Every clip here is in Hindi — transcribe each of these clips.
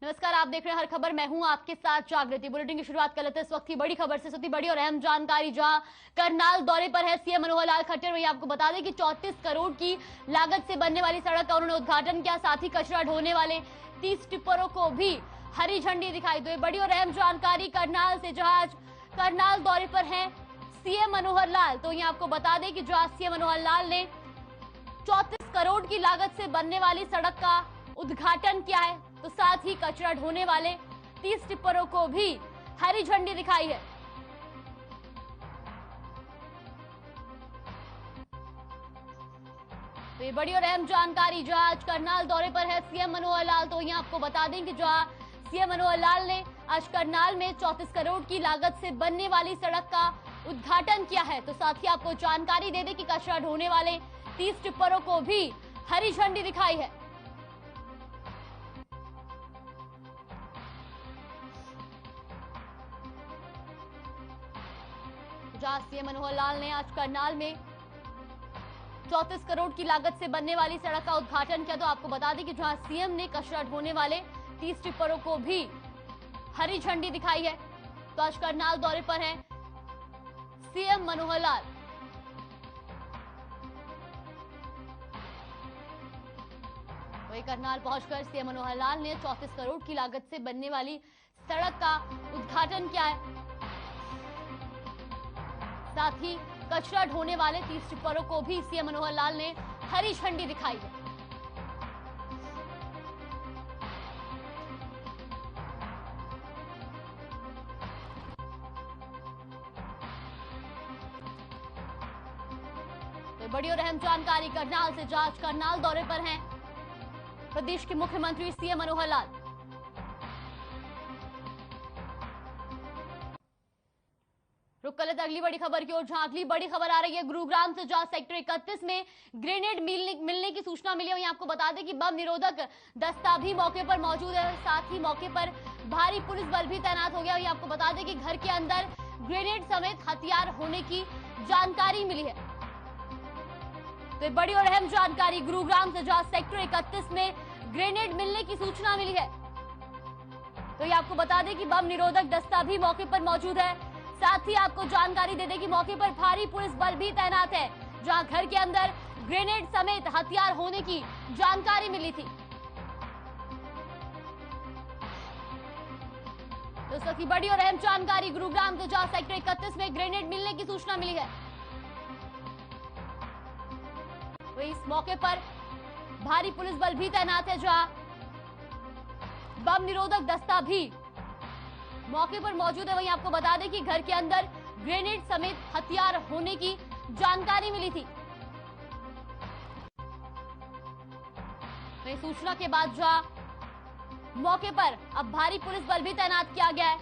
नमस्कार, आप देख रहे हैं हर खबर। मैं हूं आपके साथ जागृति। बुलेटिन की शुरुआत कर लेते हैं इस वक्त की बड़ी खबर से। सबसे बड़ी और अहम जानकारी, जहां करनाल दौरे पर है सीएम मनोहर लाल खट्टर। वहीं आपको बता दें कि 34 करोड़ की लागत से बनने वाली सड़क का उन्होंने उद्घाटन किया। साथ ही कचरा ढोने वाले 30 टिप्परों को भी हरी झंडी दिखाई दी। बड़ी और अहम जानकारी करनाल से, जहां आज करनाल दौरे पर है सीएम मनोहर लाल। तो यहाँ आपको बता दें कि जहां सीएम मनोहर लाल ने 34 करोड़ की लागत से बनने वाली सड़क का उद्घाटन किया है, तो साथ ही कचरा ढोने वाले 30 टिप्परों को भी हरी झंडी दिखाई है। तो ये बड़ी और अहम जानकारी, जहां आज करनाल दौरे पर है सीएम मनोहर लाल। तो यहाँ आपको बता दें कि जहां सीएम मनोहर लाल ने आज करनाल में 34 करोड़ की लागत से बनने वाली सड़क का उद्घाटन किया है, तो साथ ही आपको जानकारी दे दें कि कचरा ढोने वाले 30 टिप्परों को भी हरी झंडी दिखाई है। जहां सीएम मनोहर लाल ने आज करनाल में 34 करोड़ की लागत से बनने वाली सड़क का उद्घाटन किया, तो आपको बता दें कि जहां सीएम ने कचरा ढोने वाले 30 टिप्परों को भी हरी झंडी दिखाई है। तो आज करनाल दौरे पर है सीएम मनोहर लाल। वही करनाल पहुंचकर सीएम मनोहर लाल ने 34 करोड़ की लागत से बनने वाली सड़क का उद्घाटन किया है। साथ ही कचरा ढोने वाले 30 टिप्परों को भी सीएम मनोहर लाल ने हरी झंडी दिखाई है। तो बड़ी और अहम जानकारी करनाल से, जहां करनाल दौरे पर हैं प्रदेश के मुख्यमंत्री सीएम मनोहर लाल। रुक कर लेते अगली बड़ी खबर की ओर, जहां अगली बड़ी खबर आ रही है गुरुग्राम से, जहां सेक्टर 31 में ग्रेनेड मिलने की सूचना मिली है। वहीं आपको बता दें कि बम निरोधक दस्ता भी मौके पर मौजूद है। साथ ही मौके पर भारी पुलिस बल भी तैनात हो गया। वहीं आपको बता दें कि घर के अंदर ग्रेनेड समेत हथियार होने की जानकारी मिली है। तो बड़ी और अहम जानकारी गुरुग्राम से, जहां सेक्टर 31 में ग्रेनेड मिलने की सूचना मिली है। तो ये आपको बता दें कि बम निरोधक दस्ता भी मौके पर मौजूद है। साथ ही आपको जानकारी दे दें कि मौके पर भारी पुलिस बल भी तैनात है, जहां घर के अंदर ग्रेनेड समेत हथियार होने की जानकारी मिली थी। तो इस वक्त की बड़ी और अहम जानकारी गुरुग्राम से, जहां सेक्टर 31 में ग्रेनेड मिलने की सूचना मिली है। तो इस मौके पर भारी पुलिस बल भी तैनात है, जहां बम निरोधक दस्ता भी मौके पर मौजूद है। वहीं आपको बता दें कि घर के अंदर ग्रेनेड समेत हथियार होने की जानकारी मिली थी। वहीं सूचना के बाद जहां मौके पर अब भारी पुलिस बल भी तैनात किया गया है।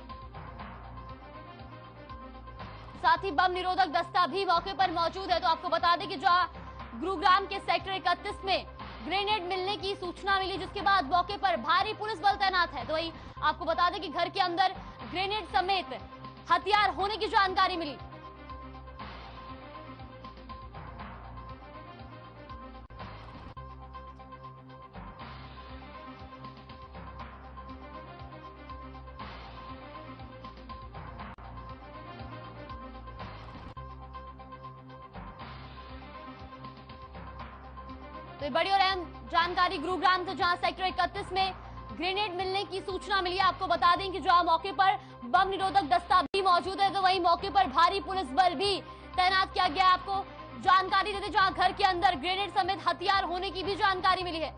साथ ही बम निरोधक दस्ता भी मौके पर मौजूद है। तो आपको बता दें कि जहां गुरुग्राम के सेक्टर 31 में ग्रेनेड मिलने की सूचना मिली, जिसके बाद मौके पर भारी पुलिस बल तैनात है। तो वही आपको बता दें कि घर के अंदर ग्रेनेड समेत हथियार होने की जानकारी मिली। तो बड़ी और अहम जानकारी गुरुग्राम से, जहां सेक्टर 31 में ग्रेनेड मिलने की सूचना मिली है। आपको बता दें कि जहां मौके पर बम निरोधक दस्ता भी मौजूद है, तो वहीं मौके पर भारी पुलिस बल भी तैनात किया गया। आपको जानकारी देते, जहां घर के अंदर ग्रेनेड समेत हथियार होने की भी जानकारी मिली है।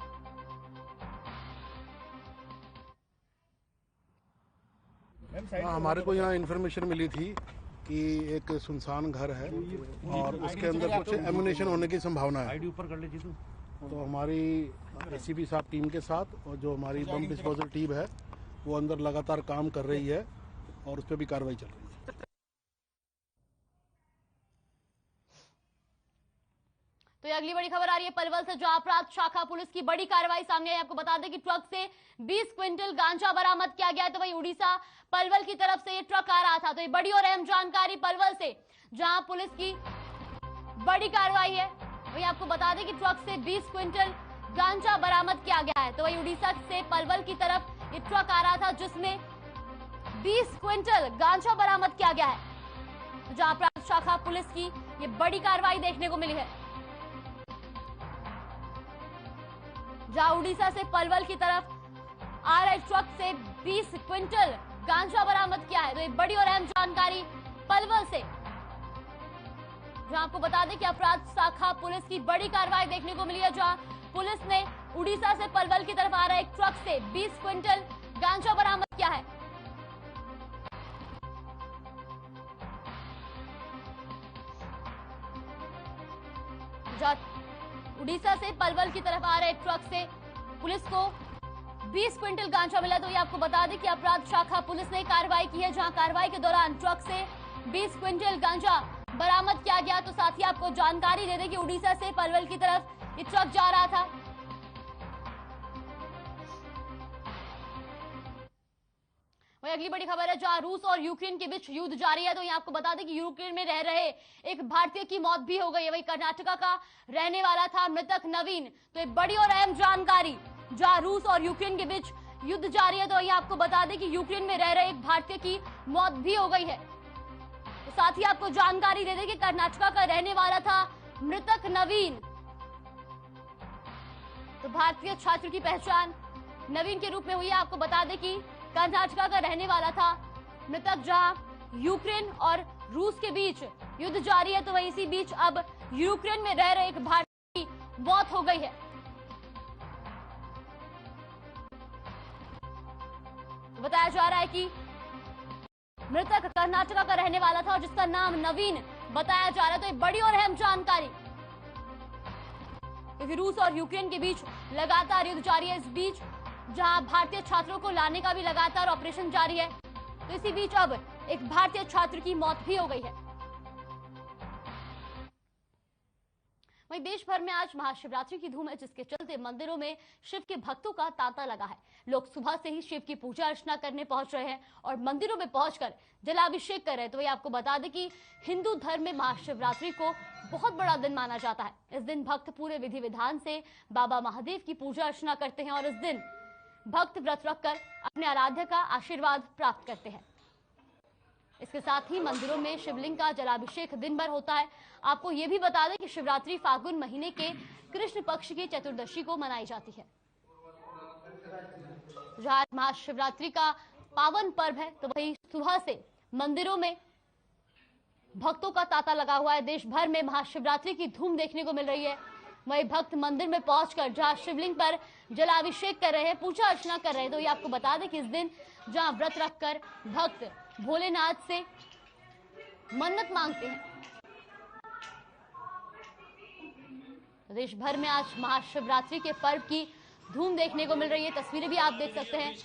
हमारे को यहाँ इन्फॉर्मेशन मिली थी कि एक सुनसान घर है और उसके अंदर कुछ एम्युनिशन होने की संभावना है। तो हमारी एसीपी साहब टीम के साथ और जो हमारी बम डिस्पोजल टीम है वो अंदर लगातार काम कर रही है और उस पर भी कार्रवाई चल रही है। तो ये अगली बड़ी खबर आ रही है पलवल से, जहां अपराध शाखा पुलिस की बड़ी कार्रवाई सामने आई। आपको बता दें कि ट्रक से 20 क्विंटल गांजा बरामद किया गया है। तो वही उड़ीसा पलवल की तरफ से ये ट्रक आ रहा था। तो ये बड़ी और अहम जानकारी पलवल से, जहां पुलिस की बड़ी कार्रवाई है। वही आपको बता दें कि ट्रक से 20 क्विंटल गांजा बरामद किया गया है। तो वही उड़ीसा से पलवल की तरफ ये ट्रक आ रहा था जिसमें 20 क्विंटल गांजा बरामद किया गया है। जहां प्रांत शाखा पुलिस की ये बड़ी कार्रवाई देखने को मिली है। जहां उड़ीसा से पलवल की तरफ आ रहे ट्रक से 20 क्विंटल गांजा बरामद किया है। तो एक बड़ी और अहम जानकारी पलवल से, जहां आपको बता दें कि अपराध शाखा पुलिस की बड़ी कार्रवाई देखने को मिली है। जहां पुलिस ने उड़ीसा से पलवल की तरफ आ रहे एक ट्रक से 20 क्विंटल गांजा बरामद किया है। उड़ीसा से पलवल की तरफ आ रहे एक ट्रक से पुलिस को 20 क्विंटल गांजा मिला। तो ये आपको बता दें कि अपराध शाखा पुलिस ने कार्रवाई की है। जहां कार्रवाई के दौरान ट्रक से 20 क्विंटल गांजा बरामद किया गया। तो साथ ही आपको जानकारी दे दें कि उड़ीसा से पलवल की तरफ ये ट्रक जा रहा था। वही अगली बड़ी खबर है, जहां रूस और यूक्रेन के बीच युद्ध जारी है। तो यहाँ आपको बता दें कि यूक्रेन में रह रहे एक भारतीय की मौत भी हो गई है। वही कर्नाटका का रहने वाला था मृतक नवीन। तो एक बड़ी और अहम जानकारी, जहां रूस और यूक्रेन के बीच युद्ध जारी है। तो यहाँ आपको बता दें कि यूक्रेन में रह रहे एक भारतीय की मौत भी हो गई है। तो साथ ही आपको जानकारी दे दें कि कर्नाटका का रहने वाला था मृतक नवीन। तो भारतीय छात्र की पहचान नवीन के रूप में हुई है। आपको बता दें कि कर्नाटका का रहने वाला था मृतक। जहां यूक्रेन और रूस के बीच युद्ध जारी है। तो वहीं इसी बीच अब यूक्रेन में रह रहे एक भारतीय की मौत हो गई है। बताया जा रहा है कि मृतक कर्नाटका का रहने वाला था और जिसका नाम नवीन बताया जा रहा है। तो एक बड़ी और अहम जानकारी, क्योंकि रूस और यूक्रेन के बीच लगातार युद्ध जारी है। इस बीच जहां भारतीय छात्रों को लाने का भी लगातार ऑपरेशन जारी है। तो इसी बीच अब एक भारतीय छात्र की मौत भी हो गई है। वहीं देश भर में आज महाशिवरात्रि की धूम है, जिसके चलते मंदिरों में शिव के भक्तों का तांता लगा है। लोग सुबह से ही शिव की पूजा अर्चना करने पहुंच रहे हैं और मंदिरों में पहुंचकर जलाभिषेक कर रहे हैं। तो ये आपको बता दें कि हिंदू धर्म में महाशिवरात्रि को बहुत बड़ा दिन माना जाता है। इस दिन भक्त पूरे विधि विधान से बाबा महादेव की पूजा अर्चना करते हैं और इस दिन भक्त व्रत रखकर अपने आराध्य का आशीर्वाद प्राप्त करते हैं। इसके साथ ही मंदिरों में शिवलिंग का जलाभिषेक दिन भर होता है। आपको ये भी बता दें कि शिवरात्रि फागुन महीने के कृष्ण पक्ष की चतुर्दशी को मनाई जाती है। जहां महाशिवरात्रि का पावन पर्व है, तो वही सुबह से मंदिरों में भक्तों का तांता लगा हुआ है। देश भर में महाशिवरात्रि की धूम देखने को मिल रही है। वही भक्त मंदिर में पहुंचकर जहां शिवलिंग पर जलाभिषेक कर रहे हैं, पूजा अर्चना कर रहे हैं। तो ये आपको बता दें कि इस दिन जहां व्रत रखकर भक्त भोलेनाथ से मन्नत मांगते हैं। देश भर में आज महाशिवरात्रि के पर्व की धूम देखने को मिल रही है। तस्वीरें भी आप देख सकते हैं,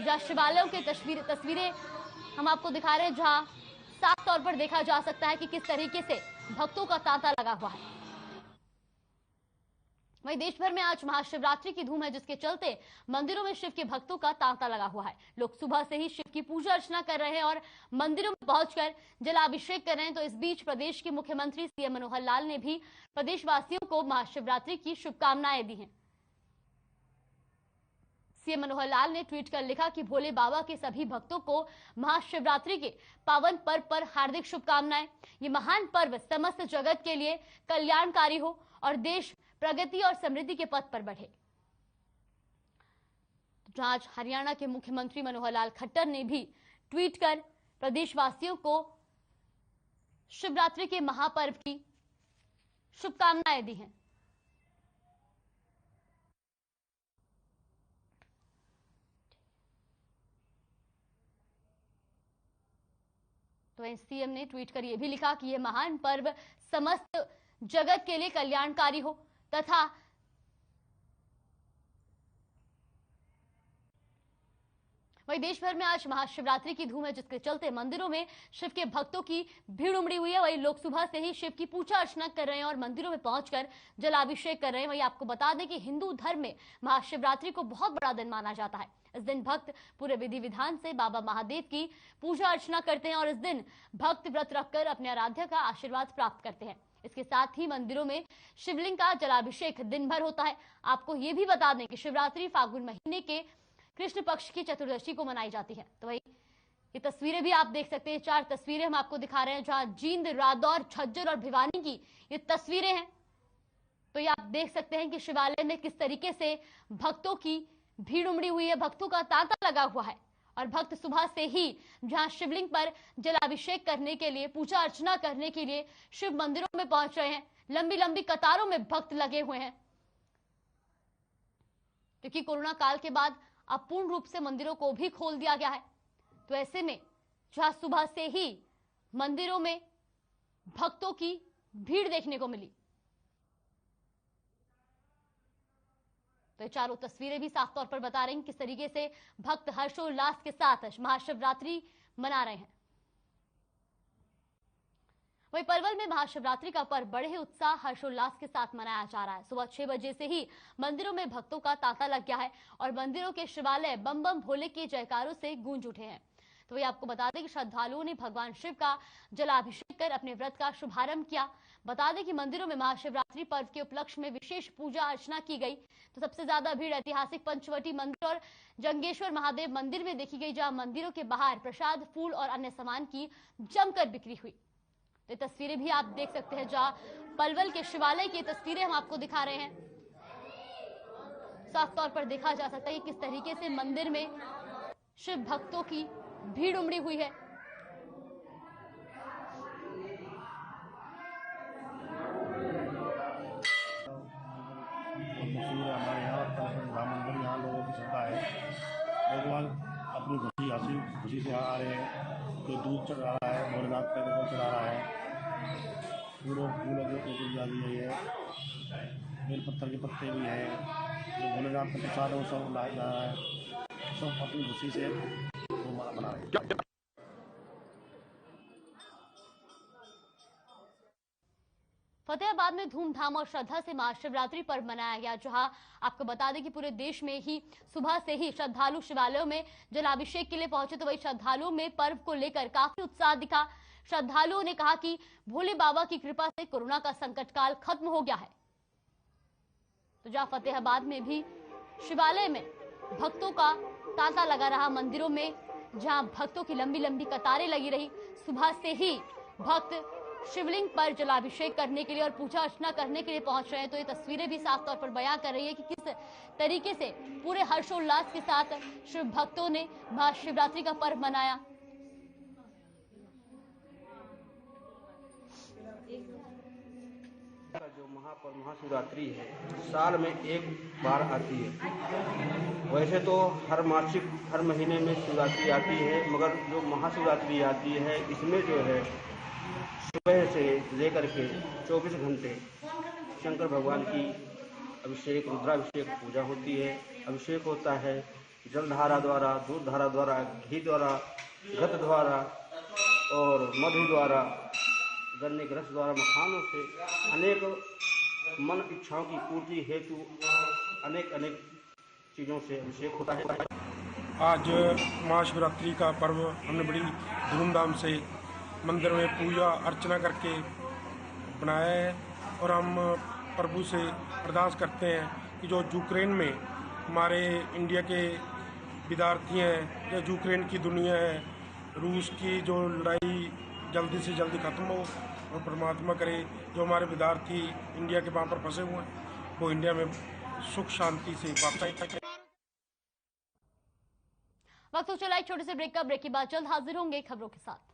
जहां शिवालयों की तस्वीरें हम आपको दिखा रहे हैं, जहां साफ तौर पर देखा जा सकता है कि किस तरीके से भक्तों का तांता लगा हुआ है। वहीं देश भर में आज महाशिवरात्रि की धूम है, जिसके चलते मंदिरों में शिव के भक्तों का तांता लगा हुआ है। लोग सुबह से ही शिव की पूजा अर्चना कर रहे हैं और मंदिरों में पहुंचकर जलाभिषेक कर रहे हैं। तो इस बीच प्रदेश के मुख्यमंत्री सीएम मनोहर लाल ने भी प्रदेशवासियों को महाशिवरात्रि की शुभकामनाएं दी हैं। सीएम मनोहर लाल ने ट्वीट कर लिखा कि भोले बाबा के सभी भक्तों को महाशिवरात्रि के पावन पर्व पर हार्दिक शुभकामनाएं। ये महान पर्व समस्त जगत के लिए कल्याणकारी हो और देश प्रगति और समृद्धि के पथ पर बढ़े। जहां आज हरियाणा के मुख्यमंत्री मनोहर लाल खट्टर ने भी ट्वीट कर प्रदेशवासियों को शिवरात्रि के महापर्व की शुभकामनाएं दी हैं। तो सीएम ने ट्वीट कर यह भी लिखा कि यह महान पर्व समस्त जगत के लिए कल्याणकारी हो तथा वही देश भर में आज महाशिवरात्रि की धूम है, जिसके चलते मंदिरों में शिव के भक्तों की भीड़ उमड़ी हुई है। वही लोग सुबह से ही शिव की पूजा अर्चना कर रहे हैं और मंदिरों में पहुंचकर जलाभिषेक कर रहे हैं। वही आपको बता दें कि हिंदू धर्म में महाशिवरात्रि को बहुत बड़ा दिन माना जाता है। इस दिन भक्त पूरे विधि विधान से बाबा महादेव की पूजा अर्चना करते हैं और इस दिन भक्त व्रत रखकर अपने आराध्य का आशीर्वाद प्राप्त करते हैं। इसके साथ ही मंदिरों में शिवलिंग का जलाभिषेक दिन भर होता है। आपको ये भी बता दें कि शिवरात्रि फागुन महीने के कृष्ण पक्ष की चतुर्दशी को मनाई जाती है। तो वही ये तस्वीरें भी आप देख सकते हैं, 4 तस्वीरें हम आपको दिखा रहे हैं जहां जींद, रादौर, झज्जर और भिवानी की ये तस्वीरें हैं। तो ये आप देख सकते हैं कि शिवालय में किस तरीके से भक्तों की भीड़ उमड़ी हुई है, भक्तों का तांता लगा हुआ है और भक्त सुबह से ही जहां शिवलिंग पर जलाभिषेक करने के लिए, पूजा अर्चना करने के लिए शिव मंदिरों में पहुंच रहे हैं। लंबी लंबी कतारों में भक्त लगे हुए हैं क्योंकि कोरोना काल के बाद अब पूर्ण रूप से मंदिरों को भी खोल दिया गया है। तो ऐसे में जहां सुबह से ही मंदिरों में भक्तों की भीड़ देखने को मिली, तो चारों तस्वीरें भी साफ तौर पर बता रही हैं किस तरीके से भक्त हर्षोल्लास के साथ महाशिवरात्रि मना रहे हैं। वहीं पलवल में महाशिवरात्रि का पर्व बड़े ही उत्साह हर्षोल्लास के साथ मनाया जा रहा है। सुबह 6 बजे से ही मंदिरों में भक्तों का तांता लग गया है और मंदिरों के शिवालय बम बम भोले के जयकारों से गूंज उठे हैं। तो वही आपको बता दें कि श्रद्धालुओं ने भगवान शिव का जलाभिषेक कर अपने व्रत का शुभारंभ किया। बता दें कि मंदिरों में महाशिवरात्रि पर्व के उपलक्ष्य में विशेष पूजा अर्चना की गई। तो सबसे ज्यादा भीड़ ऐतिहासिक पंचवटी मंदिर और जंगेश्वर महादेव मंदिर में देखी गई, जहां मंदिरों के बाहर प्रसाद, फूल और अन्य सामान की जमकर बिक्री हुई। तो तस्वीरें भी आप देख सकते हैं जहां पलवल के शिवालय की तस्वीरें हम आपको दिखा रहे हैं। साफ तौर पर देखा जा सकता है कि किस तरीके से मंदिर में शिव भक्तों की भीड़ उमड़ी हुई है। हमारे यहाँ राम मंदिर, यहाँ लोगों की श्रद्धा है। भगवान अपनी खुशी से आ रहे हैं। कोई दूध चढ़ा रहा है, भोलेनाथ का दूध चढ़ा रहा है, फूलों की टोकरी डाली गई है, बेल पत्थर के पत्ते भी हैं, जो भोलेनाथ का प्रसाद है वो सब लाया जा रहा है। सब अपनी खुशी से वो मना रहे हैं। फतेहाबाद में धूमधाम और श्रद्धा से महाशिवरात्रि पर्व मनाया गया, जहां आपको बता दें कि पूरे देश में ही सुबह से ही श्रद्धालु शिवालयों में जलाभिषेक के लिए पहुंचे। तो वही श्रद्धालुओं में पर्व को लेकर काफी उत्साह दिखा। श्रद्धालुओं ने कहा कि भोले बाबा की कृपा से कोरोना का संकट काल खत्म हो गया है। तो जहां फतेहाबाद में भी शिवालय में भक्तों का तांता लगा रहा, मंदिरों में जहां भक्तों की लंबी लंबी कतारें लगी रही। सुबह से ही भक्त शिवलिंग पर जलाभिषेक करने के लिए और पूजा अर्चना करने के लिए पहुंच रहे हैं। तो ये तस्वीरें भी साफ तौर पर बयां कर रही है कि किस तरीके से पूरे हर्षोल्लास के साथ शिव भक्तों ने महाशिवरात्रि का पर्व मनाया। जो महापर्व महाशिवरात्रि है, साल में एक बार आती है। वैसे तो हर महीने में शिवरात्रि आती है, मगर जो महाशिवरात्रि आती है इसमें जो है सुबह से लेकर के 24 घंटे शंकर भगवान की अभिषेक, रुद्राभिषेक पूजा होती है। अभिषेक होता है जलधारा द्वारा, दूध धारा द्वारा, घी द्वारा, घृत द्वारा और मधु द्वारा, गन्ने के रस द्वारा, मखानों से अनेक मन इच्छाओं की पूर्ति हेतु अनेक चीज़ों से अभिषेक होता है। आज महाशिवरात्रि का पर्व हमने बड़ी धूमधाम से मंदिर में पूजा अर्चना करके बनाया है और हम प्रभु से अरदास करते हैं कि जो यूक्रेन में हमारे इंडिया के विद्यार्थी हैं या यूक्रेन की दुनिया है, रूस की जो लड़ाई जल्दी से जल्दी खत्म हो और परमात्मा करे जो हमारे विद्यार्थी इंडिया के वहाँ पर फंसे हुए हैं वो इंडिया में सुख शांति से वापस। वक्त हो चला एक छोटे से ब्रेक का। ब्रेक के बाद जल्द हाजिर होंगे खबरों के साथ।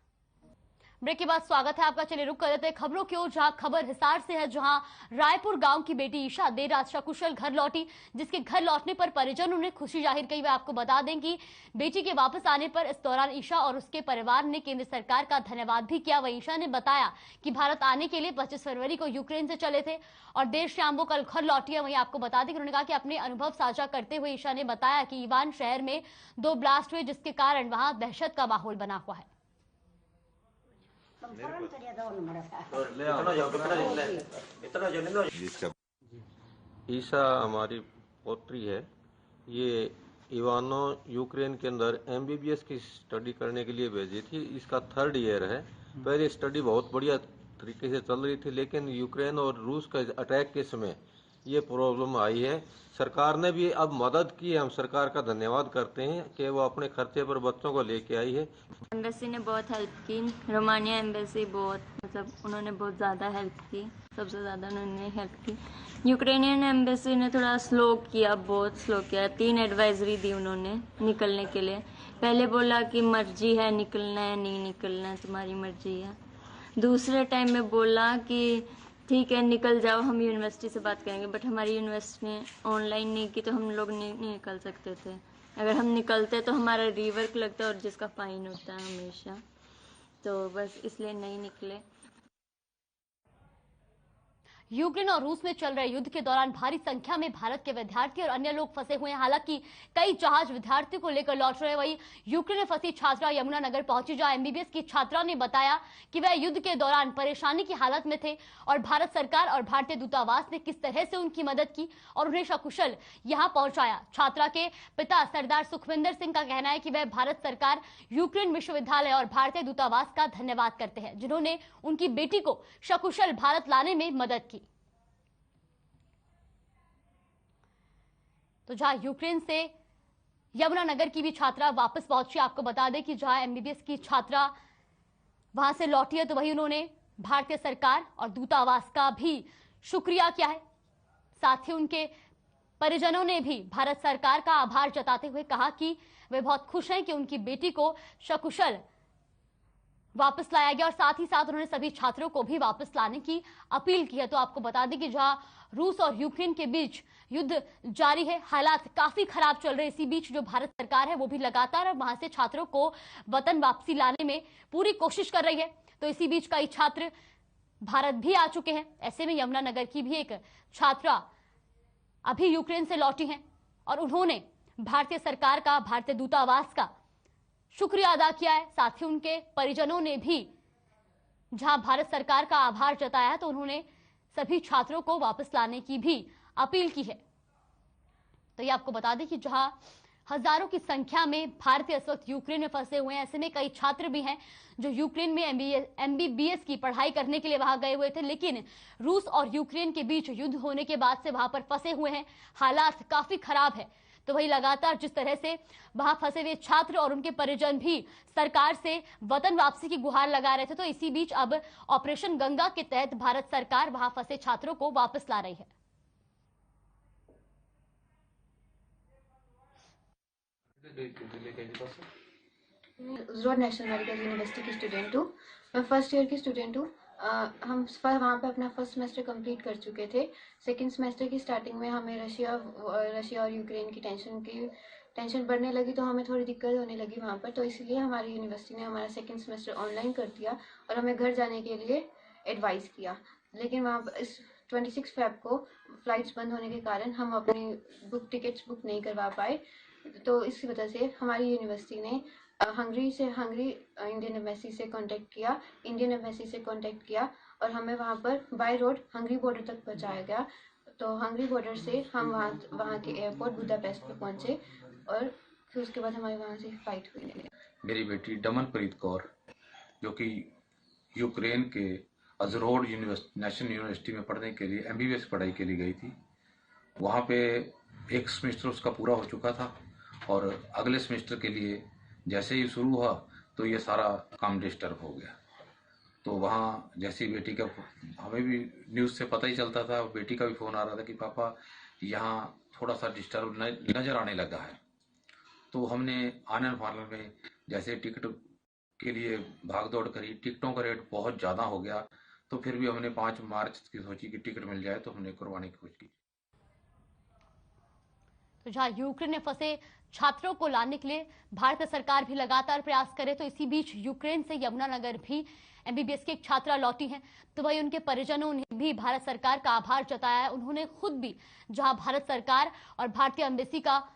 ब्रेक के बाद स्वागत है आपका। चलिए रुक कर देते हैं खबरों की ओर, जहां खबर हिसार से है, जहां रायपुर गांव की बेटी ईशा देर रात सकुशल घर लौटी, जिसके घर लौटने पर परिजनों ने खुशी जाहिर की। वह आपको बता दें कि बेटी के वापस आने पर इस दौरान ईशा और उसके परिवार ने केंद्र सरकार का धन्यवाद भी किया। वह ईशा ने बताया कि भारत आने के लिए 25 फरवरी को यूक्रेन से चले थे और देर शाम वो कल घर लौटी है। वहीं आपको बता दें कि उन्होंने कहा कि अपने अनुभव साझा करते हुए ईशा ने बताया कि ईवान शहर में 2 ब्लास्ट हुए, जिसके कारण वहां दहशत का माहौल बना हुआ है। ईशा हमारी पोत्री है। ये इवानो यूक्रेन के अंदर MBBS की स्टडी करने के लिए भेजी थी। इसका 3rd ईयर है। पहले स्टडी बहुत बढ़िया तरीके से चल रही थी, लेकिन यूक्रेन और रूस का अटैक के समय ये प्रॉब्लम आई है। सरकार ने भी अब मदद की है, हम सरकार का धन्यवाद करते हैं कि वो अपने खर्चे पर बच्चों को लेके आई है। एम्बेसी ने बहुत हेल्प की, रोमानिया एम्बेसी बहुत उन्होंने बहुत ज़्यादा हेल्प की, सबसे ज़्यादा उन्होंने हेल्प की। यूक्रेनियन एम्बेसी ने थोड़ा स्लो किया, बहुत स्लो किया। 3 एडवाइजरी दी उन्होंने निकलने के लिए। पहले बोला कि मर्जी है निकलना है, नहीं निकलना है तुम्हारी मर्जी है। दूसरे टाइम में बोला कि ठीक है निकल जाओ, हम यूनिवर्सिटी से बात करेंगे, बट हमारी यूनिवर्सिटी ने ऑनलाइन नहीं की तो हम लोग नहीं निकल सकते थे। अगर हम निकलते तो हमारा रीवर्क लगता और जिसका फाइन होता है हमेशा, तो बस इसलिए नहीं निकले। यूक्रेन और रूस में चल रहे युद्ध के दौरान भारी संख्या में भारत के विद्यार्थी और अन्य लोग फंसे हुए हैं। हालांकि कई जहाज विद्यार्थियों को लेकर लौट रहे। वहीं यूक्रेन में फंसी छात्रा यमुनानगर पहुंची, जहां एमबीबीएस की छात्रा ने बताया कि वह युद्ध के दौरान परेशानी की हालत में थे और भारत सरकार और भारतीय दूतावास ने किस तरह से उनकी मदद की और उन्हें सकुशल यहां पहुंचाया। छात्रा के पिता सरदार सुखविंदर सिंह का कहना है कि वह भारत सरकार, यूक्रेन विश्वविद्यालय और भारतीय दूतावास का धन्यवाद करते हैं, जिन्होंने उनकी बेटी को सकुशल भारत लाने में मदद की। तो जहां यूक्रेन से यमुनानगर की भी छात्रा वापस पहुंची, आपको बता दें कि जहां एमबीबीएस की छात्रा वहां से लौटी है, तो वही उन्होंने भारतीय सरकार और दूतावास का भी शुक्रिया किया है। साथ ही उनके परिजनों ने भी भारत सरकार का आभार जताते हुए कहा कि वे बहुत खुश हैं कि उनकी बेटी को सकुशल वापस लाया गया और साथ ही साथ उन्होंने सभी छात्रों को भी वापस लाने की अपील की है। तो आपको बता दें कि जहां रूस और यूक्रेन के बीच युद्ध जारी है, हालात काफी खराब चल रहे। इसी बीच जो भारत सरकार है वो भी लगातार वहां से छात्रों को वतन वापसी लाने में पूरी कोशिश कर रही है। तो इसी बीच कई छात्र भारत भी आ चुके हैं। ऐसे में यमुनानगर की भी एक छात्रा अभी यूक्रेन से लौटी हैं और उन्होंने भारतीय सरकार का, भारतीय दूतावास का शुक्रिया अदा किया है। साथ ही उनके परिजनों ने भी जहां भारत सरकार का आभार जताया है, तो उन्होंने सभी छात्रों को वापस लाने की भी अपील की है। तो ये आपको बता दें कि जहां हजारों की संख्या में भारतीय इस वक्त यूक्रेन में फंसे हुए हैं, ऐसे में कई छात्र भी हैं जो यूक्रेन में एमबीबीएस की पढ़ाई करने के लिए वहां गए हुए थे, लेकिन रूस और यूक्रेन के बीच युद्ध होने के बाद से वहां पर फंसे हुए हैं। हालात काफी खराब है। तो वही लगातार जिस तरह से वहां फंसे हुए छात्र और उनके परिजन भी सरकार से वतन वापसी की गुहार लगा रहे थे, तो इसी बीच अब ऑपरेशन गंगा के तहत भारत सरकार वहां फंसे छात्रों को वापस ला रही है। उज्जवल नेशनल मेडिकल यूनिवर्सिटी की स्टूडेंट हूँ। मैं फर्स्ट ईयर की स्टूडेंट हूँ। हम वहाँ पे अपना फर्स्ट सेमेस्टर कंप्लीट कर चुके थे। सेकंड सेमेस्टर की स्टार्टिंग में हमें रशिया और यूक्रेन की टेंशन बढ़ने लगी, तो हमें थोड़ी दिक्कत होने लगी वहाँ पर। तो इसलिए हमारी यूनिवर्सिटी ने हमारा सेकंड सेमेस्टर ऑनलाइन कर दिया और हमें घर जाने के लिए एडवाइस किया। लेकिन वहाँ पर इस 26 फेब को फ्लाइट्स बंद होने के कारण हम अपनी टिकट्स बुक नहीं करवा पाए। तो इसी वजह से हमारी यूनिवर्सिटी ने हंगरी इंडियन एम्बेसी से कांटेक्ट किया और हमें वहाँ पर बाय रोड हंगरी बॉर्डर तक पहुँचाया गया। तो हंगरी बॉर्डर से हम वहाँ के एयरपोर्ट बुदापेस्ट पे पहुँचे और फिर उसके बाद हमारे वहाँ से फ्लाइट हुई। मेरी बेटी दमनप्रीत कौर, जो कि यूक्रेन के अजरोड नेशनल यूनिवर्सिटी में पढ़ने के लिए एमबीबीएस पढ़ाई के लिए गई थी। वहाँ पे एक सेमेस्टर उसका पूरा हो चुका था और अगले सेमेस्टर के लिए जैसे ही शुरू हुआ तो ये सारा काम डिस्टर्ब हो गया। तो वहाँ जैसी बेटी का, हमें भी न्यूज़ से पता ही चलता था, बेटी का भी फ़ोन आ रहा था कि पापा यहाँ थोड़ा सा डिस्टर्ब नज़र आने लगा है। तो हमने आनंद फार्म में जैसे टिकट के लिए भाग दौड़ करी, टिकटों का रेट बहुत ज़्यादा हो गया, तो फिर भी हमने 5 मार्च की सोची कि टिकट मिल जाए, तो हमने करवाने की कोशिश की। तो जहां यूक्रेन में फंसे छात्रों को लाने के लिए भारत सरकार भी लगातार प्रयास करे, तो इसी बीच यूक्रेन से यमुनानगर भी एमबीबीएस की एक छात्रा लौटी हैं। तो वही उनके परिजनों ने भी भारत सरकार का आभार जताया है। उन्होंने खुद भी जहां भारत सरकार और भारतीय एम्बेसी का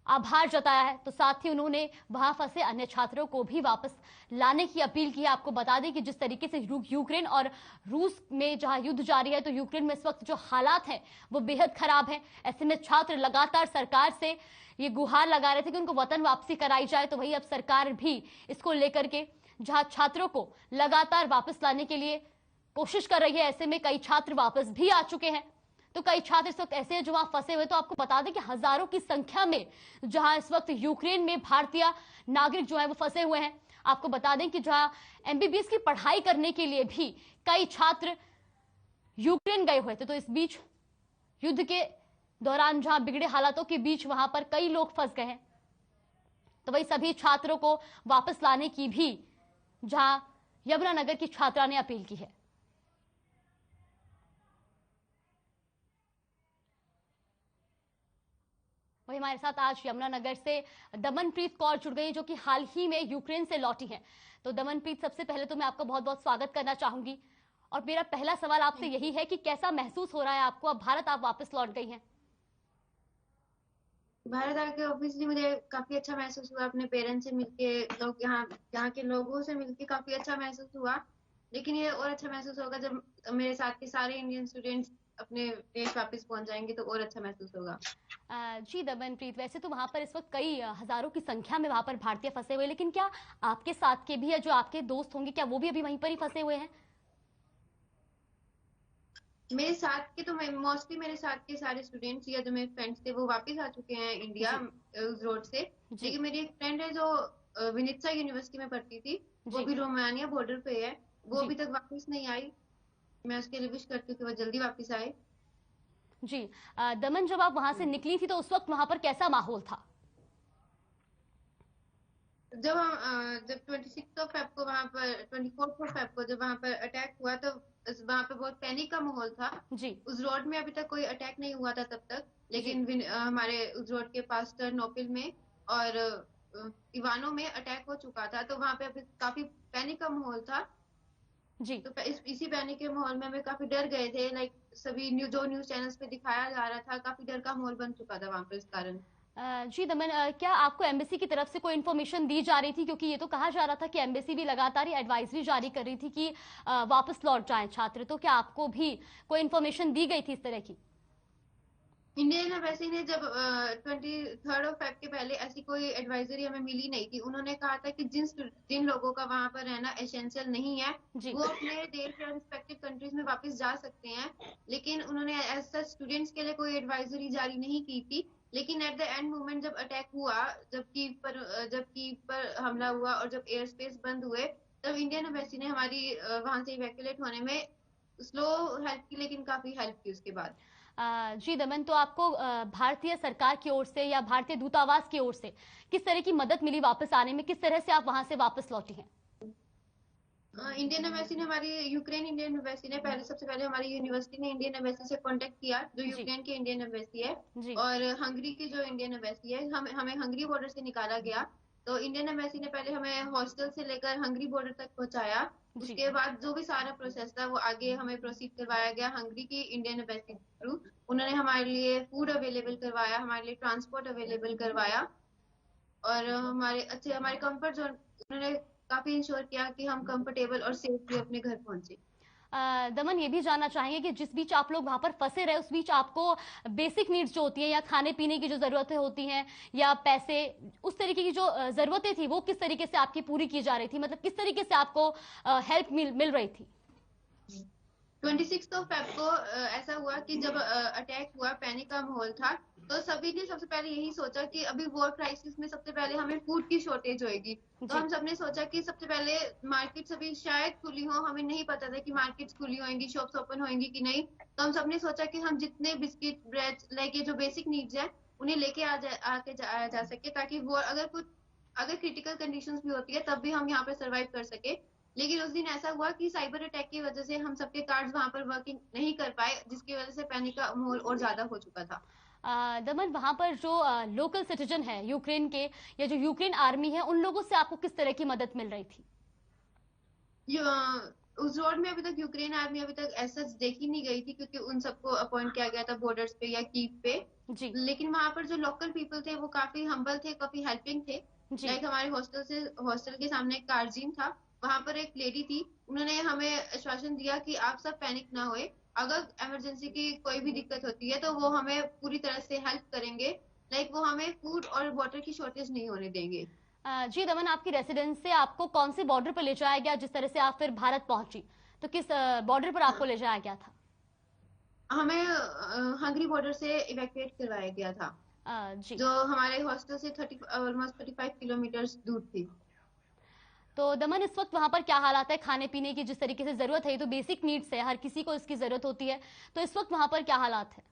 आभार जताया है, तो साथ ही उन्होंने वहां फंसे अन्य छात्रों को भी वापस लाने की अपील की है। आपको बता दें कि जिस तरीके से यूक्रेन और रूस में जहां युद्ध जारी है, तो यूक्रेन में इस वक्त जो हालात हैं वो बेहद खराब हैं। ऐसे में छात्र लगातार सरकार से ये गुहार लगा रहे थे कि उनको वतन वापसी कराई जाए। तो वही अब सरकार भी इसको लेकर के जहां छात्रों को लगातार वापस लाने के लिए कोशिश कर रही है। ऐसे में कई छात्र वापस भी आ चुके हैं। तो कई छात्र इस वक्त ऐसे हैं जो वहां फंसे हुए। तो आपको बता दें कि हजारों की संख्या में जहां इस वक्त यूक्रेन में भारतीय नागरिक जो है वो फंसे हुए हैं। आपको बता दें कि जहां एमबीबीएस की पढ़ाई करने के लिए भी कई छात्र यूक्रेन गए हुए थे। तो इस बीच युद्ध के दौरान जहां बिगड़े हालातों के बीच वहां पर कई लोग फंस गए हैं। तो वही सभी छात्रों को वापस लाने की भी जहां यमुनानगर की छात्रा ने अपील की है। वही हमारे साथ आज यमुनानगर से दमनप्रीत कौर जुड़ गई जो कि हाल ही में यूक्रेन से लौटी हैं। तो दमनप्रीत, सबसे पहले तो मैं आपका बहुत बहुत स्वागत करना चाहूंगी और मेरा पहला सवाल आपसे यही है कि कैसा महसूस हो रहा है आपको, अब भारत आप वापस लौट गई हैं? भारत आके ऑब्वियसली मुझे काफी अच्छा महसूस हुआ, अपने पेरेंट्स से मिलके, लोग यहाँ के लोगों से मिलके काफी अच्छा महसूस हुआ। लेकिन ये और अच्छा महसूस होगा जब मेरे साथ के सारे इंडियन स्टूडेंट्स अपने देश वापस पहुंच जाएंगे तो और अच्छा महसूस होगा। जी दमनप्रीत, वैसे तो वहां पर इस वक्त कई हजारों की संख्या में वहां पर भारतीय फंसे हुए, लेकिन क्या आपके साथ के भी है, जो आपके दोस्त होंगे, क्या वो भी अभी वहीं पर ही फंसे हुए हैं? मेरे साथ के तो मोस्टली मेरे साथ के सारे स्टूडेंट्स या जो मेरे फ्रेंड्स थे वो वापस आ चुके हैं इंडिया उस रोड से। लेकिन मेरी एक फ्रेंड है जो विनित्सा यूनिवर्सिटी में पढ़ती थी, वो भी रोमानिया बॉर्डर पे है, वो अभी तक वापस नहीं आई। मैं उसके लिए विश करती हूँ कि वो जल्दी वापस आए। जी दमन, जब आप वहां से निकली थी तो उस वक्त वहां पर कैसा माहौल था? जब 26 फेब को वहाँ पर 24 फेब को जब वहाँ पर अटैक हुआ तो वहाँ पे बहुत पैनिक का माहौल था जी। उस रोड में अभी तक कोई अटैक नहीं हुआ था तब तक, लेकिन हमारे उस रोड के पास टर्नोपिल में और इवानो में अटैक हो चुका था, तो वहाँ पे अभी काफी पैनिक का माहौल था जी। तो इसी पैनिक के माहौल में हमें काफी डर गए थे। लाइक सभी न्यूज चैनल्स पे दिखाया जा रहा था, काफी डर का माहौल बन चुका था वहाँ पे इस कारण। जी दमन, क्या आपको एम्बेसी की तरफ से कोई इन्फॉर्मेशन दी जा रही थी, क्योंकि ये तो कहा जा रहा था कि एम्बेसी भी लगातार ही एडवाइजरी जारी कर रही थी कि वापस लौट जाएं छात्र, तो क्या आपको भी कोई इन्फॉर्मेशन दी गई थी इस तरह की? इंडियन एम्बेसी ने जब 23 फेब के पहले ऐसी कोई एडवाइजरी हमें मिली नहीं थी। उन्होंने कहा था कि जिन लोगों का वहां पर रहना एसेंशियल नहीं है वो अपने देश या रिस्पेक्टिव कंट्रीज में वापस जा सकते हैं, लेकिन उन्होंने एज सच स्टूडेंट्स के लिए कोई एडवाइजरी जारी नहीं की थी। लेकिन एट द एंड मोमेंट जब अटैक हुआ, जब कीव पर हमला हुआ और जब एयर स्पेस बंद हुए, तब इंडियन एम्बेसी ने हमारी वहां से इवैक्यूएट होने में स्लो हेल्प की, लेकिन काफी हेल्प की उसके बाद। जी दमन, तो आपको भारतीय सरकार की ओर से या भारतीय दूतावास की ओर से किस तरह की मदद मिली वापस आने में, किस तरह से आप वहां से वापस लौटी हैं? इंडियन एम्बेसी ने यूक्रेन इंडियन एम्बेसी ने सबसे पहले हमारी यूनिवर्सिटी ने इंडियन एम्बेसी से कांटेक्ट किया, जो यूक्रेन की इंडियन एम्बेसी है, और हंगरी की जो इंडियन एम्बेसी है, हमें हंगरी बॉर्डर से निकाला गया। तो इंडियन एम्बेसी ने पहले हमें हॉस्टल से लेकर हंगरी बॉर्डर तक पहुंचाया। उसके बाद जो भी सारा प्रोसेस था वो आगे हमें प्रोसीड करवाया गया हंगरी की इंडियन एम्बेसी थ्रू। उन्होंने हमारे लिए फूड अवेलेबल करवाया, हमारे लिए ट्रांसपोर्ट अवेलेबल करवाया और हमारे कंफर्ट जोन उन्होंने काफी इंश्योर किया कि हम कंफर्टेबल और सेफली अपने घर पहुंचे। दमन, ये भी जानना चाहेंगे कि जिस बीच आप लोग वहां पर फंसे रहे, उस बीच आपको बेसिक नीड्स जो होती हैं या खाने पीने की जो जरूरतें होती हैं या पैसे, उस तरीके की जो जरूरतें थी वो किस तरीके से आपकी पूरी की जा रही थी, मतलब किस तरीके से आपको हेल्प मिल रही थी? 26 फेब को ऐसा हुआ कि जब अटैक हुआ, पैनिक का माहौल था, तो सभी ने सबसे पहले यही सोचा कि अभी वॉर क्राइसिस में सबसे पहले हमें फूड की शॉर्टेज होएगी। तो हम सबने सोचा कि सबसे पहले मार्केट्स अभी शायद खुली हो, हमें नहीं पता था कि मार्केट्स खुली होंगी, शॉप्स ओपन होंगी कि नहीं। तो हम सबने सोचा कि हम जितने बिस्किट, ब्रेड, लाइक ये जो बेसिक नीड्स हैं उन्हें लेके आके जा सके, ताकि वो अगर क्रिटिकल कंडीशंस भी होती है तब भी हम यहाँ पे सर्वाइव कर सके। लेकिन उस दिन ऐसा हुआ कि साइबर अटैक की वजह से हम सबके कार्ड्स वहां पर वर्किंग नहीं कर पाए, जिसकी वजह से पैनिक का माहौल और ज्यादा हो चुका था। दमन, वहां पर जो लोकल सिटीजन है यूक्रेन के या जो यूक्रेन आर्मी है, उन लोगों से आपको किस तरह की मदद मिल रही थी? उस रोड में अभी तक यूक्रेन आर्मी अभी तक ऐसा देखी नहीं गई थी, क्योंकि उन सबको अपॉइंट किया गया था बॉर्डर्स पे या कीव पे जी। लेकिन वहां पर जो लोकल पीपल थे वो काफी हम्बल थे, काफी हेल्पिंग थे। लाइक हमारे हॉस्टल के सामने एक कारजीन था, वहां पर एक लेडी थी, उन्होंने हमें आश्वासन दिया कि आप सब पैनिक ना होए, अगर इमरजेंसी की कोई भी दिक्कत होती है तो वो हमें पूरी तरह से हेल्प करेंगे। लाइक वो हमें फूड और वाटर की शॉर्टेज नहीं होने देंगे। जी दमन, आपकी रेसिडेंस से आपको कौन से बॉर्डर पर ले जाया गया, जिस तरह से आप फिर भारत पहुंची, तो किस बॉर्डर पर आपको ले जाया गया था? हमें हंगरी बॉर्डर से इवैक्यूएट करवाया गया था, जी। जो हमारे हॉस्टल से ऑलमोस्ट 35 किलोमीटर दूर थी। तो दमन, इस वक्त वहां पर क्या हालात है खाने पीने की? जिस तरीके से जरूरत है, ये तो बेसिक नीड्स है, हर किसी को इसकी जरूरत होती है, तो इस वक्त वहां पर क्या हालात है?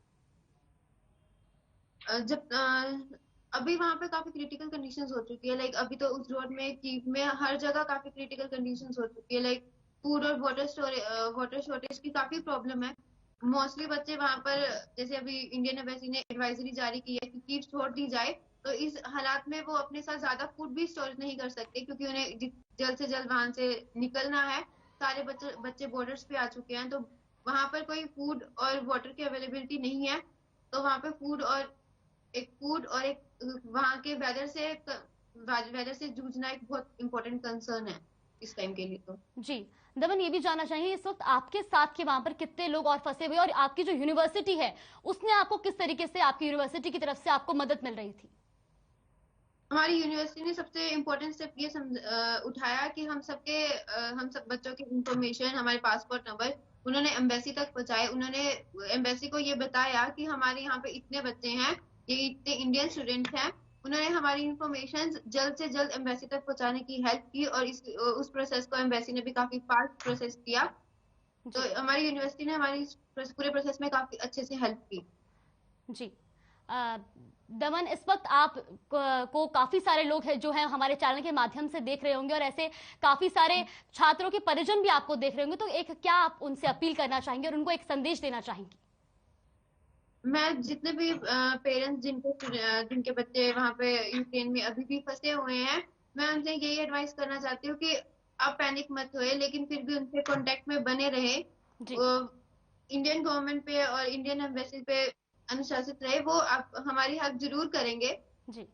अभी वहाँ पे काफी क्रिटिकल कंडीशंस हो चुकी है। लाइक अभी तो उस रोड में कीव में हर जगह काफी क्रिटिकल कंडीशंस हो चुकी है। लाइक फूड और वाटर शॉर्टेज की काफी प्रॉब्लम है। मोस्टली बच्चे वहाँ पर, जैसे अभी इंडियन एम्बेसी ने एडवाइजरी जारी की है कि कीव छोड़ दी जाए, तो इस हालात में वो अपने साथ ज्यादा फूड भी स्टोर नहीं कर सकते, क्योंकि उन्हें जल्द से जल्द वहां से निकलना है। सारे बच्चे बॉर्डर्स पे आ चुके हैं, तो वहां पर कोई फूड और वाटर की अवेलेबिलिटी नहीं है। तो वहां पे फूड और एक वहाँ के वेदर से जूझना एक बहुत इंपॉर्टेंट कंसर्न है इस टाइम के लिए। तो जी दमन, ये भी जानना चाहिए इस वक्त आपके साथ के वहां पर कितने लोग और फंसे हुए, और आपकी जो यूनिवर्सिटी है उसने आपको किस तरीके से, आपकी यूनिवर्सिटी की तरफ से आपको मदद मिल रही थी? हमारी यूनिवर्सिटी ने सबसे इम्पोर्टेंट स्टेप ये उठाया कि हम सब बच्चों की इंफॉर्मेशन, हमारे पासपोर्ट नंबर उन्होंने एम्बेसी तक पहुंचाए। उन्होंने एम्बेसी को ये बताया कि हमारे यहाँ पे इतने बच्चे हैं, ये इतने इंडियन स्टूडेंट हैं। उन्होंने हमारी इंफॉर्मेशन जल्द से जल्द एम्बेसी तक पहुंचाने की हेल्प की, और उस प्रोसेस को एम्बेसी ने भी काफी फास्ट प्रोसेस किया। तो हमारी यूनिवर्सिटी ने हमारी पूरे प्रोसेस में काफी अच्छे से हेल्प की। जी दमन, इस वक्त आप को काफी सारे लोग हैं जो हैं हमारे चैनल के माध्यम से देख रहे होंगे, और ऐसे काफी सारे छात्रों के परिजन भी आपको देख रहे होंगे, तो एक क्या आप उनसे अपील करना चाहेंगे और उनको एक संदेश देना चाहेंगे? मैं जितने भी पेरेंट्स जिनके बच्चे वहाँ पे यूक्रेन में अभी भी फंसे हुए हैं, मैं उनसे यही एडवाइस करना चाहती हूँ कि आप पैनिक मत होए, लेकिन फिर भी उनसे कांटेक्ट में बने रहे। इंडियन गवर्नमेंट पे और इंडियन एम्बेसी पे अनुशासित रहे, वो आप हमारी हेल्प जरूर करेंगे। जी,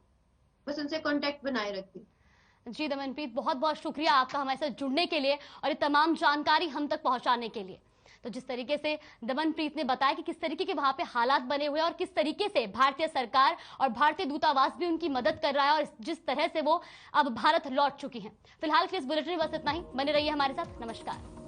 बस उनसे कांटेक्ट बनाए रखिए। जी दमनप्रीत, बहुत बहुत शुक्रिया आपका हमारे साथ जुड़ने के लिए और ये तमाम जानकारी हम तक पहुंचाने के लिए। तो जिस तरीके से दमनप्रीत ने बताया कि किस तरीके के वहां पे हालात बने हुए हैं और किस तरीके से भारतीय सरकार और भारतीय दूतावास भी उनकी मदद कर रहा है, और जिस तरह से वो अब भारत लौट चुकी हैं। फिलहाल के इस बुलेटिन में बस इतना ही। बने रहिए हमारे साथ। नमस्कार।